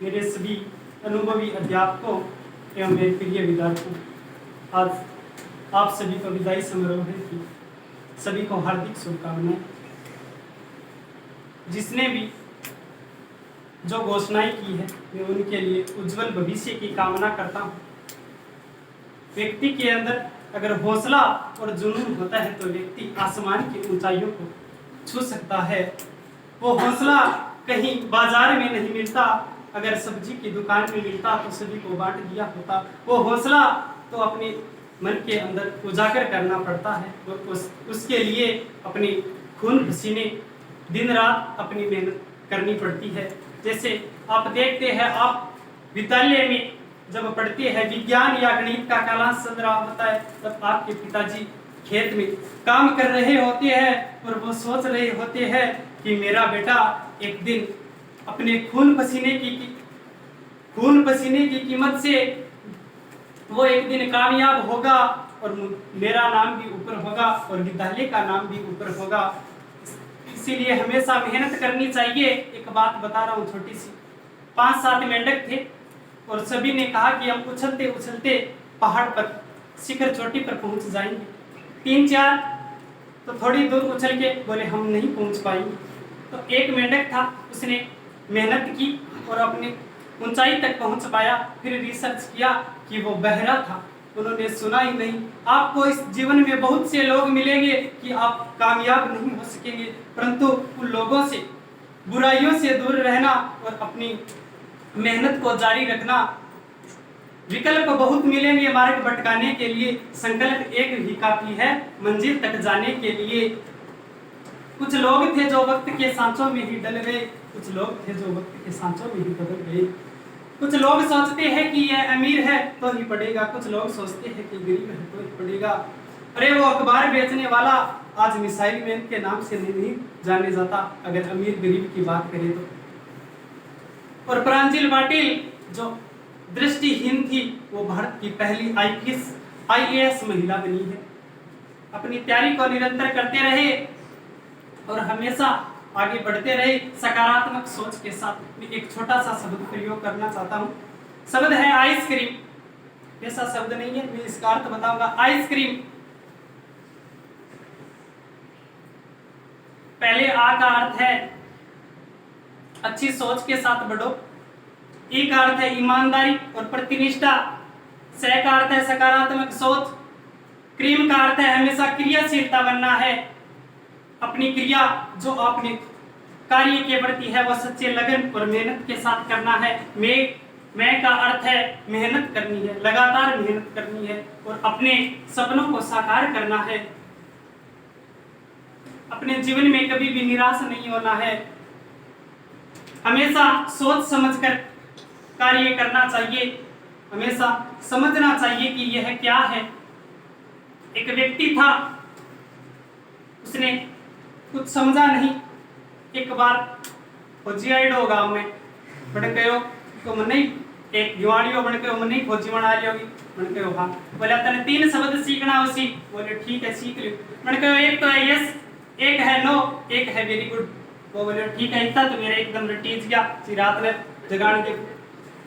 मेरे सभी अनुभवी अध्यापकों एवं मेरे प्रिय विद्यार्थियों, आज आप सभी को विदाई समारोह की सभी को हार्दिक शुभकामनाएं। जिसने भी जो घोषणाएं की है मैं उनके लिए उज्जवल भविष्य की कामना करता हूँ। व्यक्ति के अंदर अगर हौसला और जुनून होता है तो व्यक्ति आसमान की ऊंचाइयों को छू सकता है। वो हौसला कहीं बाजार में नहीं मिलता, अगर सब्जी की दुकान में मिलता तो सभी को बांट दिया होता। वो हौसला तो अपने मन के अंदर उजागर करना पड़ता है, तो उसके लिए अपनी खून पसीने दिन रात अपनी मेहनत करनी पड़ती है। जैसे आप देखते हैं, आप विद्यालय में जब पढ़ते हैं विज्ञान या गणित का क्लास चल रहा होता है, तब आपके पिताजी खेत में काम कर रहे होते हैं और वो सोच रहे होते हैं कि मेरा बेटा एक दिन अपने खून पसीने की कीमत से वो एक दिन कामयाब होगा और मेरा नाम भी ऊपर होगा और विद्यालय का नाम भी ऊपर होगा। इसीलिए हमेशा मेहनत करनी चाहिए। एक बात बता रहा हूँ छोटी सी, 5-7 मेंढक थे और सभी ने कहा कि हम उछलते उछलते पहाड़ पर शिखर चोटी पर पहुंच जाएंगे। 3-4 तो थोड़ी दूर उछल के बोले हम नहीं पहुंच पाएंगे। तो एक मेंढक था, उसने मेहनत की और अपनी ऊंचाई तक पहुंच पाया। फिर रिसर्च किया कि वो बहरा था, उन्होंने सुना ही नहीं। आपको इस जीवन में बहुत से लोग मिलेंगे कि आप कामयाब नहीं हो सकेंगे, परंतु उन लोगों से, बुराइयों से दूर रहना और अपनी मेहनत को जारी रखना। विकल्प बहुत मिलेंगे मार्ग भटकाने के लिए, संकल्प एक ही काफी है मंजिल तक जाने के लिए। कुछ लोग थे जो वक्त के सांचों में ही डल गए, कुछ लोग थे जो वक्त के सांचों में ही बदल गए। कुछ लोग सोचते हैं कि यह अमीर है तो ही पढ़ेगा, कुछ लोग सोचते हैं कि गरीब है तो ही पढ़ेगा। अरे वो अखबार बेचने वाला आज मिसाइल मैन के नाम से नहीं जाने जाता, अगर अमीर गरीब की बात करें तो। और प्रांजल पाटिल जो दृष्टिहीन थी, वो भारत की पहली IAS महिला बनी है। अपनी तैयारी को निरंतर करते रहे और हमेशा आगे बढ़ते रहे सकारात्मक सोच के साथ। मैं एक छोटा सा शब्द प्रयोग करना चाहता हूँ। शब्द है आइसक्रीम। ऐसा शब्द नहीं है, मैं इसका अर्थ बताऊंगा। आइसक्रीम, पहले आ का अर्थ है अच्छी सोच के साथ बढ़ो, ई का अर्थ है ईमानदारी और प्रतिनिष्ठा, स का अर्थ है सकारात्मक सोच, क्रीम का अर्थ है हमेशा क्रियाशीलता बनना है। अपनी क्रिया जो आपने कार्य के प्रति है वह सच्चे लगन और मेहनत के साथ करना है। मैं का अर्थ है मेहनत करनी है, लगातार मेहनत करनी है और अपने सपनों को साकार करना है। अपने जीवन में कभी भी निराश नहीं होना है, हमेशा सोच समझकर कार्य करना चाहिए, हमेशा समझना चाहिए कि यह क्या है। एक व्यक्ति था, उसने कुछ समझा नहीं। एक बार फौजी आइडो गांव में बन गयो तो मन नहीं एक दिवाड़ियों बन गयो, मन नहीं फौजी बना लियोगी बन गयो। हाँ, बोला तने 3 शब्द सीखना उसी। बोले ठीक है सीख लियो। बन गयो एक तो है यस, एक है नो, एक है वेरी गुड। वो बोले ठीक है, इतना तो मेरा एकदम रटीज गया। रात में जगान के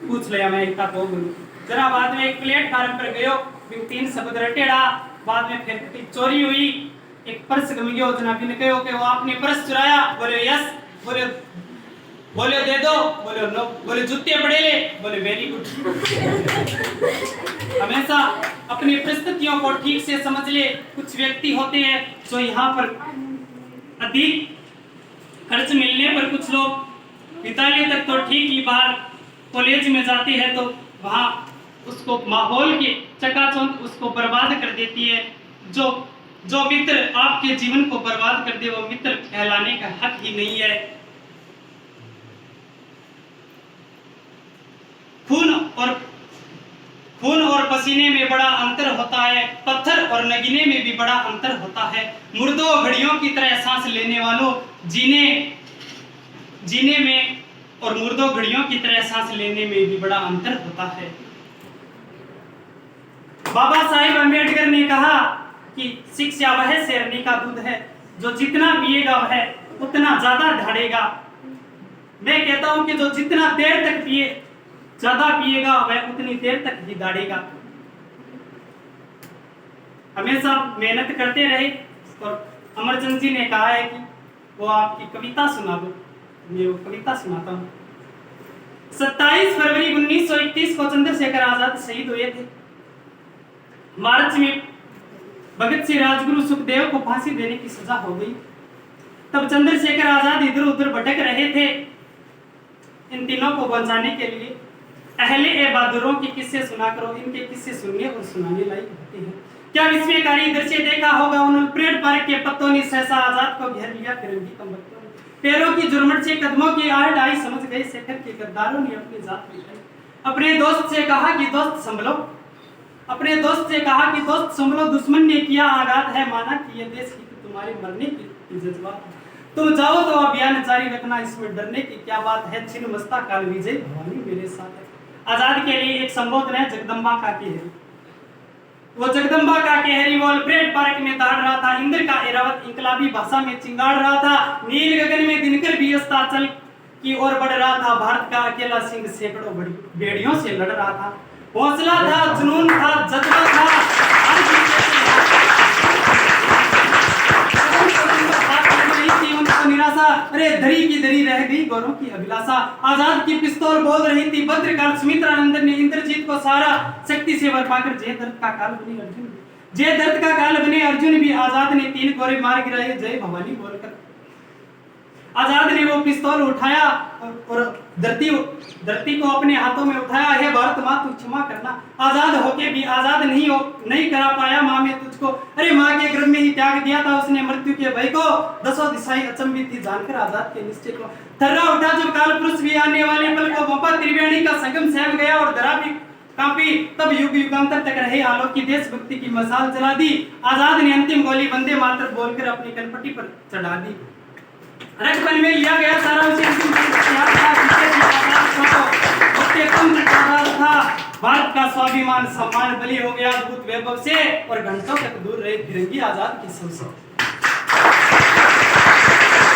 पूछ लिया मैं इतना तो बोलूं। जरा बाद में एक प्लेटफार्म पर गयो, 3 शब्द रटेड़ा। बाद में फिर चोरी हुई, एक पर्स गम गयो। जनाबी ने कहो कि वो आपने पर्स चुराया। बोले यस। बोले दे दो। बोले नो। बोले जूते पड़े ले। बोले वेरी गुड। हमेशा अपनी परिस्थितियों को ठीक से समझ ले। कुछ व्यक्ति होते हैं जो यहाँ पर अधिक खर्च मिलने पर कुछ लोग विद्यालय तक तो ठीक ही, बाहर कॉलेज में जाते हैं तो वहाँ उसको माहौल के चकाचौंध उसको बर्बाद कर देती है। जो मित्र आपके जीवन को बर्बाद कर दे वो मित्र कहलाने का हक ही नहीं है। खून और पसीने में बड़ा अंतर होता है, पत्थर और नगीने में भी बड़ा अंतर होता है। मुर्दों घड़ियों की तरह सांस लेने वालों, जीने में और मुर्दों घड़ियों की तरह सांस लेने में भी बड़ा अंतर होता है। बाबा साहेब अम्बेडकर ने कहा कि शिक्षा वह शेरनी का दूध है जो जितना पिएगा वह उतना ज्यादा दहाड़ेगा। मैं कहता हूं कि जो जितना देर तक ज्यादा पिएगा वह उतनी देर तक ही दहाड़ेगा। हमेशा मेहनत करते रहे। और अमरचंद जी ने कहा है कि वो आपकी कविता सुना दो, मैं वो कविता सुनाता हूँ। 27 फरवरी 1931 को चंद्रशेखर आजाद शहीद हुए थे। मार्च में भगत सिंह, राजगुरु, सुखदेव को फांसी देने की सजा हो गई। तब चंद्रशेखर आजाद इधर उधर भटक रहे थे इन तीनों को बचाने के लिए। अहले ए बहादुरों के किस्से सुना करो, इनके किस्से सुनने और सुनाने लायक होते हैं। क्या विस्मयकारी दृश्य देखा होगा उन्होंने, पेड़ पार्क के पत्तों ने सहसा आजाद को घेर लिया, फिरंगी कमबख्तों ने पैरों की जुर्मट से कदमों की आहट आई, समझ गए शेखर के गद्दारों ने अपनी जात मिटाई। अपने दोस्त से कहा कि दोस्त संभलो, अपने दोस्त से कहा कि दोस्त संभलो, दुश्मन ने किया आघात है, माना कि ये देश की तुम्हारे मरने की जज्बात है। तुम जाओ तो अभियान जारी रखना, इसमें डरने की क्या बात है, छिन्न मस्ता काल विजय भवानी मेरे साथ है। आजाद के लिए एक संबोधन है जगदम्बा का केहरी। वो जगदम्बा का केहरी वो परेड पार्क में दौड़ रहा था, इंद्र का ऐरावत इंकलाबी भाषा में चिंगाड़ रहा था, नील गगन में दिनकर भी अस्ताचल की ओर बढ़ रहा था। भारत का अकेला सिंह सैकड़ों बेड़ियों से लड़ रहा था। हौसला था, जुनून था, जज्बा था, निराशा, अरे धरी की धरी रह गई गौरव की अभिलाषा। आजाद की पिस्तौल बोल रही थी भद्रकाल, सुमित्रानंदन ने इंद्रजीत को सारा शक्ति से वर पाकर जय दर्द का काल बने अर्जुन, जय दर्द का काल बने अर्जुन भी। आजाद ने 3 गोरे मार गिराए जय भवानी बोलकर। आजाद ने वो पिस्तौल उठाया और धरती को अपने हाथों में उठाया, हे भारत मां तू क्षमा करना, आजाद होके भी आजाद नहीं करा पाया मां में तुझको। अरे मां के गर्भ में ही त्याग दिया था उसने मृत्यु के भय को, दसों दिशाएं अचंभित थी जानकर आजाद के निश्चय को। थर्रा उठा जब काल पुरुष भी आने वाले पल को, बंपा त्रिवेणी का संगम सहम गया और धरा भी कांपी। तब युग युगांतर तक रहे आलोक की देशभक्ति की मशाल जला दी। आजाद ने अंतिम गोली वंदे मातरम बोलकर अपनी कनपट्टी पर चढ़ा दी। रक्षबन में लिया गया सारा उसे अंतिम था। भारत का स्वाभिमान सम्मान बलि हो गया अद्भुत वैभव से, और घंटों तक दूर रहे फिरंगी आजाद की सबसे।